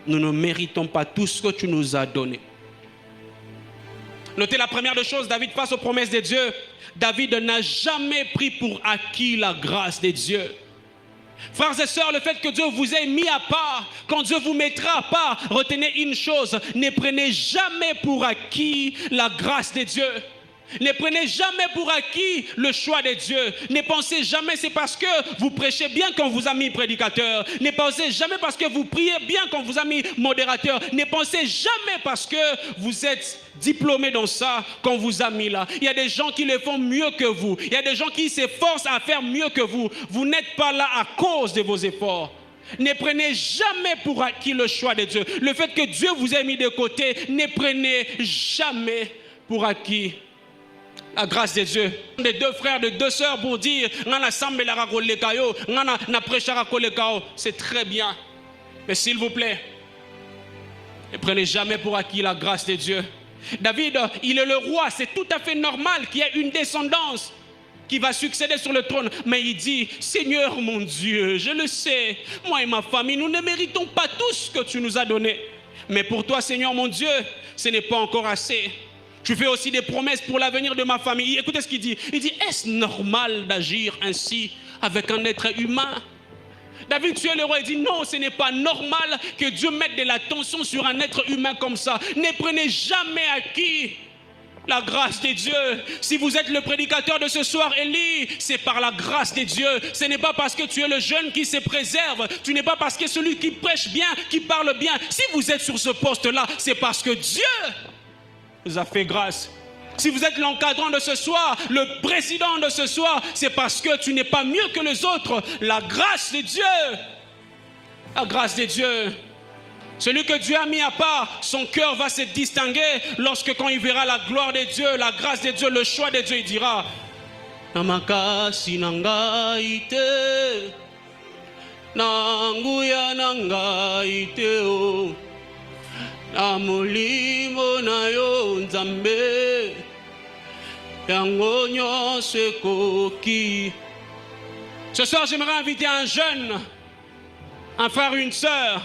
nous ne méritons pas tout ce que tu nous as donné. Notez la première des choses, David face aux promesses de Dieu, David n'a jamais pris pour acquis la grâce de Dieu. Frères et sœurs, le fait que Dieu vous ait mis à part, quand Dieu vous mettra à part, retenez une chose, ne prenez jamais pour acquis la grâce de Dieu. Ne prenez jamais pour acquis le choix de Dieu. Ne pensez jamais c'est parce que vous prêchez bien qu'on vous a mis prédicateur. Ne pensez jamais parce que vous priez bien qu'on vous a mis modérateur. Ne pensez jamais parce que vous êtes diplômé dans ça qu'on vous a mis là. Il y a des gens qui le font mieux que vous. Il y a des gens qui s'efforcent à faire mieux que vous. Vous n'êtes pas là à cause de vos efforts. Ne prenez jamais pour acquis le choix de Dieu. Le fait que Dieu vous ait mis de côté, ne prenez jamais pour acquis la grâce de Dieu. Des deux frères, de deux sœurs pour dire c'est très bien. Mais s'il vous plaît, ne prenez jamais pour acquis la grâce de Dieu. David, il est le roi, c'est tout à fait normal qu'il y ait une descendance qui va succéder sur le trône. Mais il dit, Seigneur mon Dieu, je le sais, moi et ma famille, nous ne méritons pas tout ce que tu nous as donné. Mais pour toi, Seigneur mon Dieu, ce n'est pas encore assez. Tu fais aussi des promesses pour l'avenir de ma famille. Écoutez ce qu'il dit. Il dit, est-ce normal d'agir ainsi avec un être humain? David, tu es le roi. Il dit, non, ce n'est pas normal que Dieu mette de l'attention sur un être humain comme ça. Ne prenez jamais acquis La grâce de Dieu. Si vous êtes le prédicateur de ce soir, Élie, c'est par la grâce de Dieu. Ce n'est pas parce que tu es le jeune qui se préserve. Tu n'es pas parce que celui qui prêche bien, qui parle bien. Si vous êtes sur ce poste-là, c'est parce que Dieu vous a fait grâce. Si vous êtes l'encadrant de ce soir, le président de ce soir, c'est parce que tu n'es pas mieux que les autres. La grâce de Dieu. La grâce de Dieu. Celui que Dieu a mis à part, son cœur va se distinguer lorsque quand il verra la gloire de Dieu, la grâce de Dieu, le choix de Dieu, il dira Namakasi nangaite Nanguya nangaite o Namulimo na yo nzambe Yangonyo sekoki. Ce soir, j'aimerais inviter un jeune, un frère, une sœur,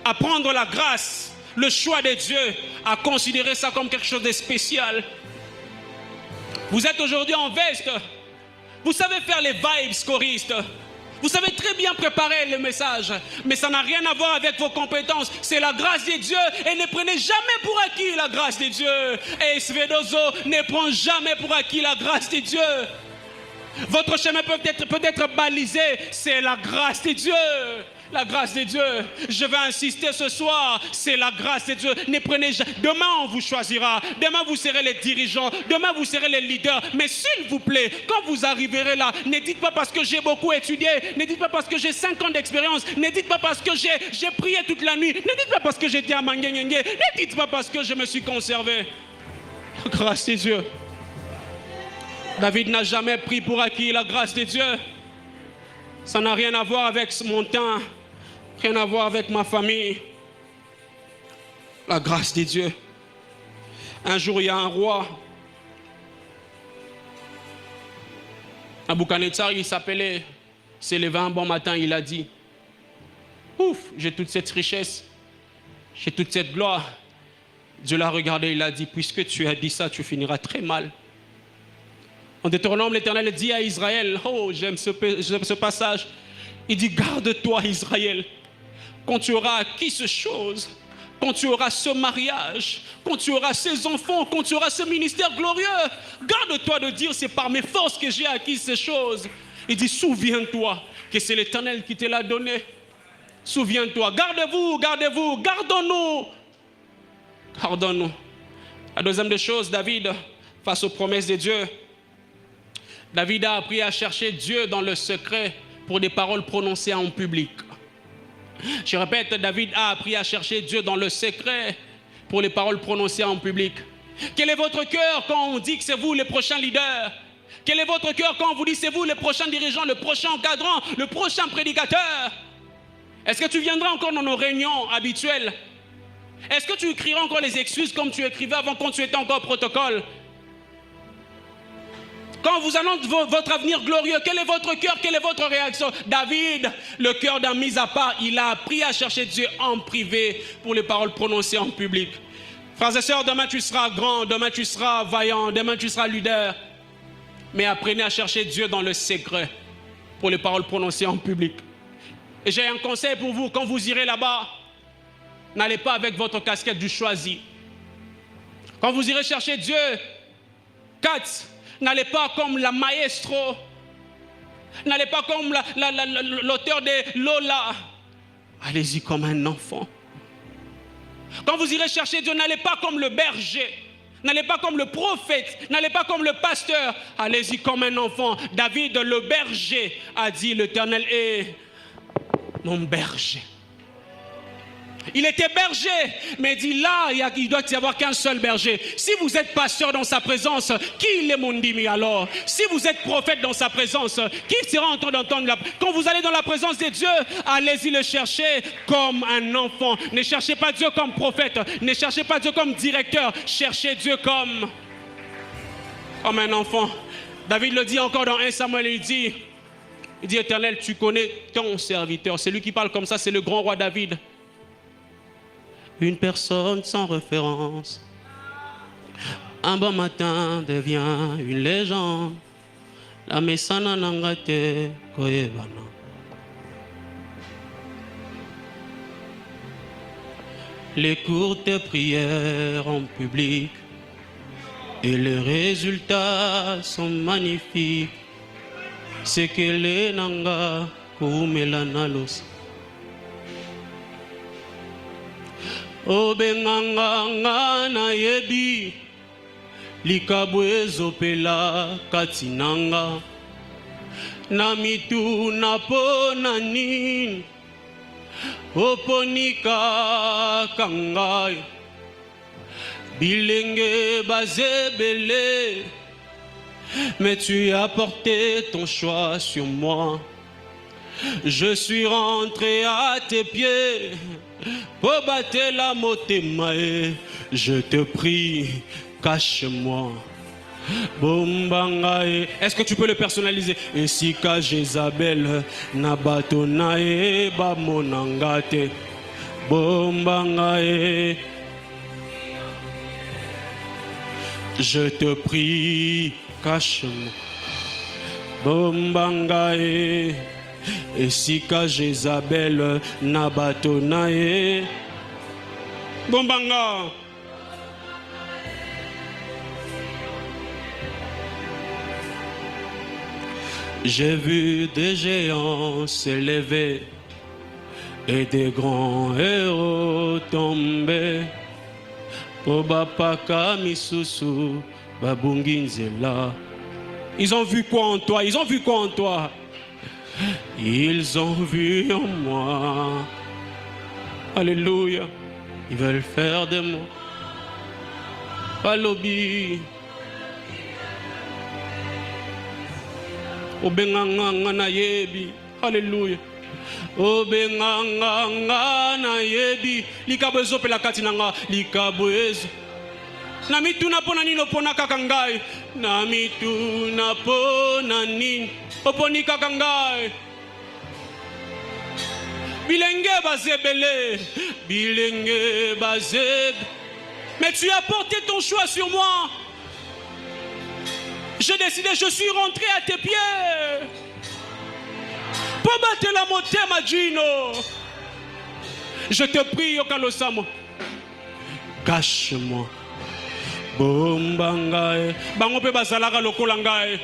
à prendre la grâce, le choix de Dieu, à considérer ça comme quelque chose de spécial. Vous êtes aujourd'hui en veste, vous savez faire les vibes choristes, vous savez très bien préparer le message, mais ça n'a rien à voir avec vos compétences, c'est la grâce de Dieu, et ne prenez jamais pour acquis la grâce de Dieu. Et Svedozo ne prend jamais pour acquis la grâce de Dieu. Votre chemin peut être balisé, c'est la grâce de Dieu. La grâce de Dieu. Je vais insister ce soir, c'est la grâce de Dieu. Ne prenez jamais. Demain on vous choisira. Demain vous serez les dirigeants. Demain vous serez les leaders. Mais s'il vous plaît, quand vous arriverez là, ne dites pas parce que j'ai beaucoup étudié. Ne dites pas parce que j'ai 5 ans d'expérience. Ne dites pas parce que j'ai prié toute la nuit. Ne dites pas parce que j'étais à Manguengue. Ne dites pas parce que je me suis conservé. La grâce de Dieu. David n'a jamais pris pour acquis la grâce de Dieu. Ça n'a rien à voir avec mon temps, rien à voir avec ma famille. La grâce de Dieu. Un jour, il y a un roi. Nabuchodonosor, il s'appelait, s'est levé un bon matin, il a dit, ouf, j'ai toute cette richesse, j'ai toute cette gloire. Dieu l'a regardé, il a dit, puisque tu as dit ça, tu finiras très mal. En Deutéronome, l'Éternel dit à Israël, oh, j'aime ce passage, il dit, garde-toi Israël, quand tu auras acquis ces choses, quand tu auras ce mariage, quand tu auras ces enfants, quand tu auras ce ministère glorieux, garde-toi de dire, c'est par mes forces que j'ai acquis ces choses. Il dit, souviens-toi que c'est l'Éternel qui te l'a donné. Souviens-toi, gardez-vous, gardez-vous, gardons-nous. Gardons-nous. La deuxième des choses, David, face aux promesses de Dieu, David a appris à chercher Dieu dans le secret pour des paroles prononcées en public. Je répète, David a appris à chercher Dieu dans le secret pour les paroles prononcées en public. Quel est votre cœur quand on dit que c'est vous les prochains leaders? Quel est votre cœur quand on vous dit que c'est vous les prochains dirigeants, le prochain encadrant, le prochain prédicateur? Est-ce que tu viendras encore dans nos réunions habituelles? Est-ce que tu écriras encore les excuses comme tu écrivais avant quand tu étais encore au protocole? Quand vous annonce votre avenir glorieux, quel est votre cœur, quelle est votre réaction? David, le cœur d'un mis à part, il a appris à chercher Dieu en privé pour les paroles prononcées en public. Frères et sœurs, demain tu seras grand, demain tu seras vaillant, demain tu seras leader. Mais apprenez à chercher Dieu dans le secret pour les paroles prononcées en public. Et j'ai un conseil pour vous, quand vous irez là-bas, n'allez pas avec votre casquette du choisi. Quand vous irez chercher Dieu, n'allez pas comme la maestro, n'allez pas comme l'auteur de Lola. Allez-y comme un enfant. Quand vous irez chercher Dieu, n'allez pas comme le berger, n'allez pas comme le prophète, n'allez pas comme le pasteur. Allez-y comme un enfant. David, le berger, a dit, l'Éternel est mon berger. Il était berger, mais il dit là, il doit y avoir qu'un seul berger. Si vous êtes pasteur dans sa présence, qui est mon dimi alors? Si vous êtes prophète dans sa présence, qui sera en train d'entendre Quand vous allez dans la présence de Dieu, allez-y le chercher comme un enfant. Ne cherchez pas Dieu comme prophète, ne cherchez pas Dieu comme directeur, cherchez Dieu comme un enfant. David le dit encore dans 1 Samuel, il dit, Éternel, tu connais ton serviteur. C'est lui qui parle comme ça, c'est le grand roi David. Une personne sans référence, un bon matin devient une légende. La mesana nangate koyebana. Les courtes prières en public Et les résultats sont magnifiques. C'est que les nanga kumelanalos. Obenganga na yebi likabwe zopela katinanga na mitu na pona nini oponika kangai bilenge bazebele. Mais tu as porté ton choix sur moi. Je suis rentré à tes pieds pour battre la motemae. Je te prie, cache-moi. Bombangae. Est-ce que tu peux le personnaliser? Et si ka Jézabel nabatonae ba monangate. Bombangae. Je te prie, cache-moi. Bombangae. Et si ka Jézabel nabatonae. Bombanga. J'ai vu des géants s'élever et des grands héros tomber. Obapaka misusu babunginzela. Ils ont vu quoi en toi? Ils ont vu quoi en toi? Ils ont vu en moi. Alléluia. Ils veulent faire de moi Palobi. Obenganga na yebi. Alléluia. Obenganga na yebi. Likabwezo pela katinanga. Likabwezo. Namitu na pona nini opona kakangai. Namitu na pona nini oponi kakangai. Bilenge bazebele. Bilenge bazeb. Mais tu as porté ton choix sur moi. J'ai décidé, je suis rentré à tes pieds. Pour battre la montée, Magino. Je te prie, Yokalosamo. Cache-moi. Bombangae. Bangope bazalaga lokolangae.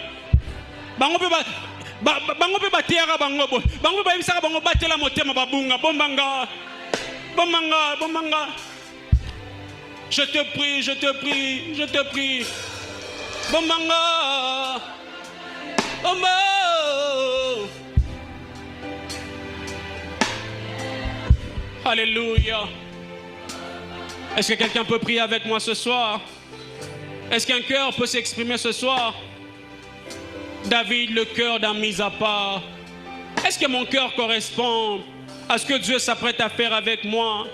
Bangope batiara bangobo. Bangope imsaka bango battre la montée, ma babunga. Bombanga. Bombanga. Bombanga. Je te prie, je te prie, je te prie. Bombanga. Bomba. Alléluia. Est-ce que quelqu'un peut prier avec moi ce soir? Est-ce qu'un cœur peut s'exprimer ce soir? David, le cœur d'un mis à part. Est-ce que mon cœur correspond à ce que Dieu s'apprête à faire avec moi?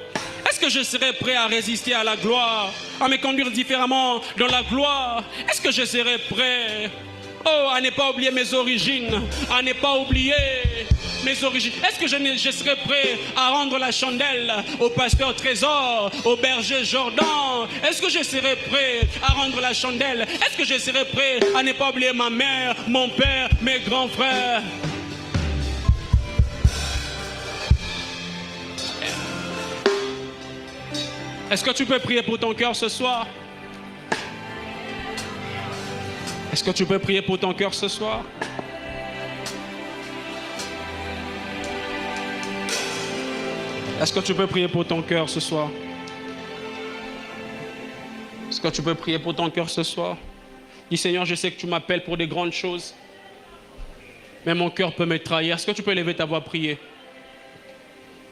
Est-ce que je serai prêt à résister à la gloire, à me conduire différemment dans la gloire? Est-ce que je serai prêt, à ne pas oublier mes origines, à ne pas oublier mes origines? Est-ce que je serai prêt à rendre la chandelle au pasteur Trésor, au berger Jordan? Est-ce que je serai prêt à rendre la chandelle? Est-ce que je serai prêt à ne pas oublier ma mère, mon père, mes grands frères? Est-ce que tu peux prier pour ton cœur ce soir? Est-ce que tu peux prier pour ton cœur ce soir? Est-ce que tu peux prier pour ton cœur ce soir? Est-ce que tu peux prier pour ton cœur ce soir? Dis Seigneur, je sais que tu m'appelles pour des grandes choses, mais mon cœur peut me trahir. Est-ce que tu peux lever ta voix, prier?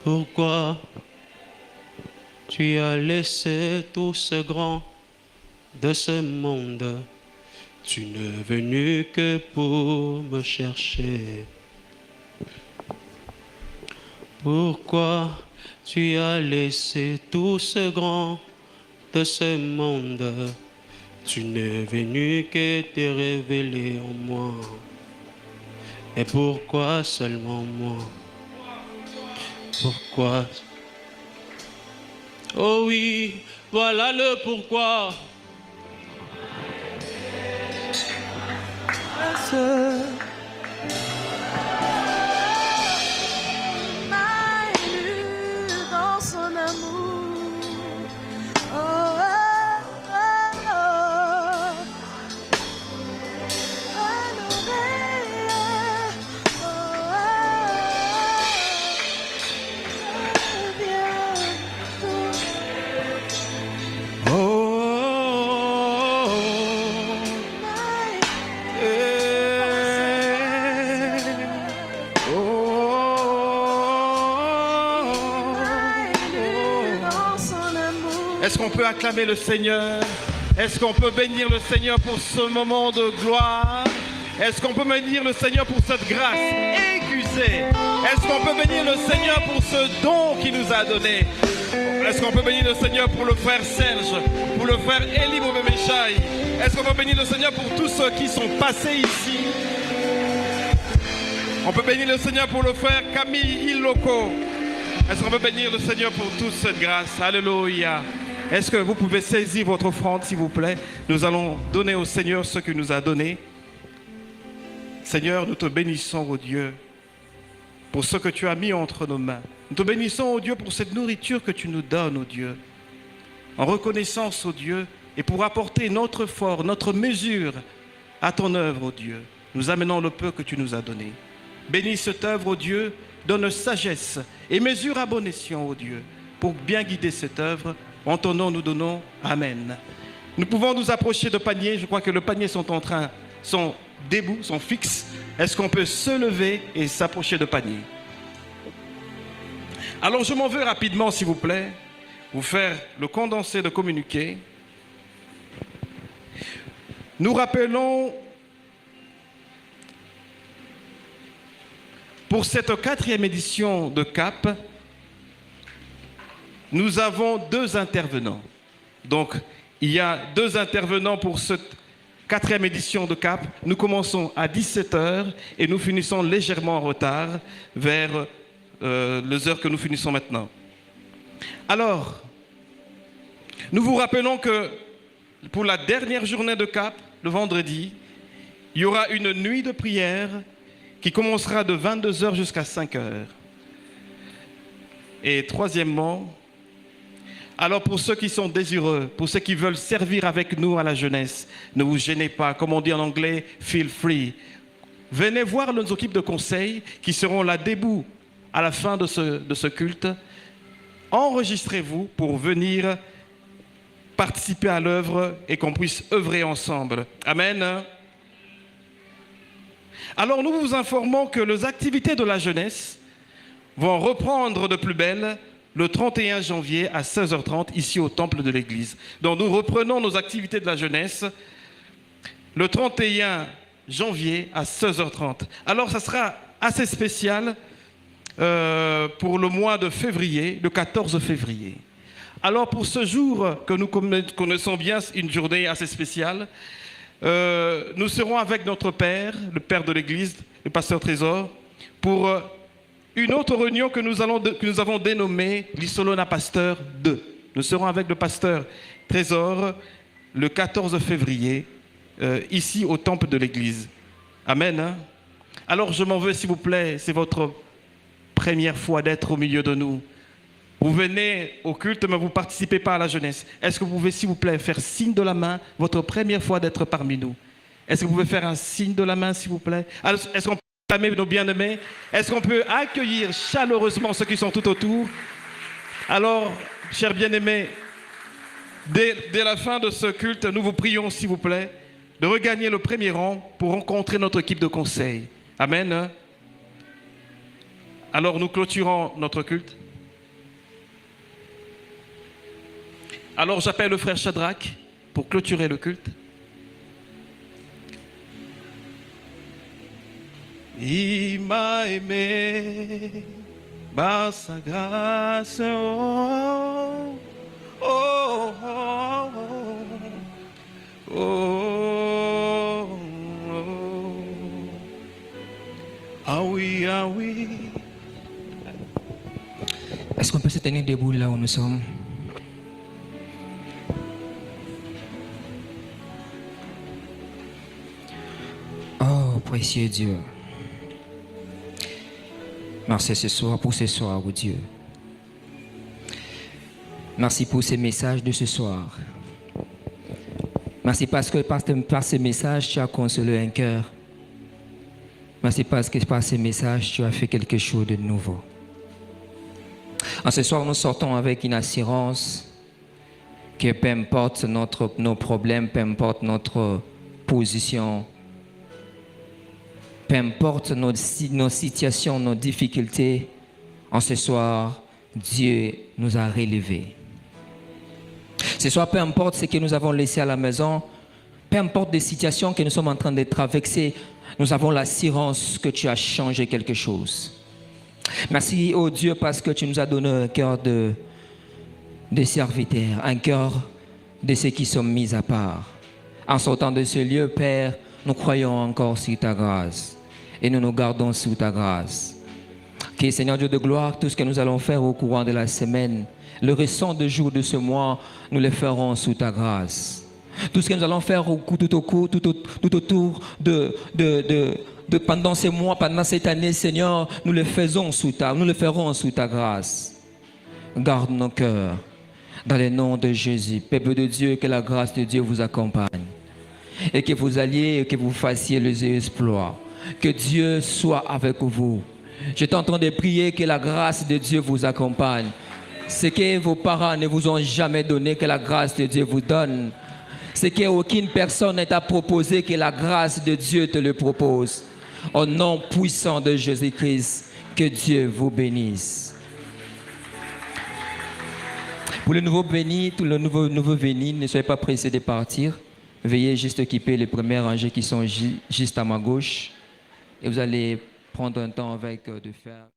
Pourquoi tu as laissé tout ce grand de ce monde? Tu n'es venu que pour me chercher. Pourquoi tu as laissé tout ce grand de ce monde? Tu n'es venu que te révéler en moi. Et pourquoi seulement moi? Pourquoi? Oh oui, voilà le pourquoi. M'a élu dans son amour. Oh, oh, oh, Est-ce qu'on peut acclamer le Seigneur? Est-ce qu'on peut bénir le Seigneur pour ce moment de gloire? Est-ce qu'on peut bénir le Seigneur pour cette grâce aiguisée? Est-ce qu'on peut bénir le Seigneur pour ce don qu'il nous a donné? Est-ce qu'on peut bénir le Seigneur pour le frère Serge, pour le frère Eli Boubemechai? Est-ce qu'on peut bénir le Seigneur pour tous ceux qui sont passés ici? On peut bénir le Seigneur pour le frère Camille Iloko. Est-ce qu'on peut bénir le Seigneur pour toute cette grâce? Alléluia. Est-ce que vous pouvez saisir votre offrande, s'il vous plaît? Nous allons donner au Seigneur ce qu'il nous a donné. Seigneur, nous te bénissons, ô Dieu, pour ce que tu as mis entre nos mains. Nous te bénissons, ô Dieu, pour cette nourriture que tu nous donnes, ô Dieu. En reconnaissance, ô Dieu, et pour apporter notre fort, notre mesure à ton œuvre, ô Dieu. Nous amenons le peu que tu nous as donné. Bénis cette œuvre, ô Dieu, donne sagesse et mesure à bon escient, ô Dieu, pour bien guider cette œuvre. En ton nom, nous donnons Amen. Nous pouvons nous approcher de panier. Je crois que les paniers sont debout, sont fixes. Est-ce qu'on peut se lever et s'approcher de panier? Alors, je m'en veux rapidement, s'il vous plaît, vous faire le condensé de communiqué. Nous rappelons pour cette 4e édition de CAP, nous avons 2 intervenants. Donc, il y a 2 intervenants pour cette 4e édition de CAP. Nous commençons à 17 h et nous finissons légèrement en retard vers les heures que nous finissons maintenant. Alors, nous vous rappelons que pour la dernière journée de CAP, le vendredi, il y aura une nuit de prière qui commencera de 22 h jusqu'à 5 h. Et troisièmement, alors pour ceux qui sont désireux, pour ceux qui veulent servir avec nous à la jeunesse, ne vous gênez pas, comme on dit en anglais, feel free. Venez voir nos équipes de conseil qui seront là debout à la fin de ce culte. Enregistrez-vous pour venir participer à l'œuvre et qu'on puisse œuvrer ensemble. Amen. Alors nous vous informons que les activités de la jeunesse vont reprendre de plus belle le 31 janvier à 16h30 ici au temple de l'église. Donc nous reprenons nos activités de la jeunesse le 31 janvier à 16h30. Alors ça sera assez spécial pour le mois de février, le 14 février. Alors pour ce jour que nous connaissons bien, une journée assez spéciale, nous serons avec notre père, le père de l'église, le pasteur Trésor, pour une autre réunion que nous avons dénommée l'Isolona Pasteur 2. Nous serons avec le pasteur Trésor le 14 février, ici au temple de l'église. Amen. Hein? Alors je m'en veux, s'il vous plaît, c'est votre première fois d'être au milieu de nous. Vous venez au culte, mais vous ne participez pas à la jeunesse. Est-ce que vous pouvez, s'il vous plaît, faire signe de la main, votre première fois d'être parmi nous? Est-ce que vous pouvez faire un signe de la main, s'il vous plaît? Alors, est-ce qu'on peut acclamer nos bien-aimés? Est-ce qu'on peut accueillir chaleureusement ceux qui sont tout autour? Alors, chers bien-aimés, dès la fin de ce culte, nous vous prions, s'il vous plaît, de regagner le premier rang pour rencontrer notre équipe de conseil. Amen. Alors, nous clôturons notre culte. Alors j'appelle le frère Shadrach pour clôturer le culte. Il m'a aimé par sa grâce. Oh, oh, oh, oh, oh, oh. Ah oui, ah oui. Est-ce qu'on peut se tenir debout là où nous sommes? Oh, précieux Dieu. Merci ce soir pour ce soir, oh Dieu. Merci pour ces messages de ce soir. Merci parce que par ces messages, tu as consolé un cœur. Merci parce que par ces messages, tu as fait quelque chose de nouveau. En ce soir, nous sortons avec une assurance que peu importe nos problèmes, peu importe notre position, peu importe nos situations, nos difficultés, en ce soir, Dieu nous a relevés. Ce soir, peu importe ce que nous avons laissé à la maison, peu importe les situations que nous sommes en train de traverser, nous avons l'assurance que tu as changé quelque chose. Merci, oh Dieu, parce que tu nous as donné un cœur de serviteurs, un cœur de ceux qui sont mis à part. En sortant de ce lieu, Père, nous croyons encore sur ta grâce et nous nous gardons sous ta grâce. Que Seigneur Dieu de gloire, tout ce que nous allons faire au courant de la semaine, le restant de jours de ce mois, nous le ferons sous ta grâce. Tout ce que nous allons faire tout autour de pendant ces mois, pendant cette année, Seigneur, nous le ferons sous ta grâce. Garde nos cœurs. Dans le nom de Jésus, peuple de Dieu, que la grâce de Dieu vous accompagne. Et que vous alliez et que vous fassiez les exploits. Que Dieu soit avec vous. J'étais en train de prier que la grâce de Dieu vous accompagne. Ce que vos parents ne vous ont jamais donné, que la grâce de Dieu vous donne. Ce qu'aucune personne ne t'a proposé, que la grâce de Dieu te le propose. Au nom puissant de Jésus-Christ, que Dieu vous bénisse. Pour le nouveau béni, tout le nouveau venu, ne soyez pas pressés de partir. Veuillez juste occuper les premières rangées qui sont juste à ma gauche. Et vous allez prendre un temps avec de faire...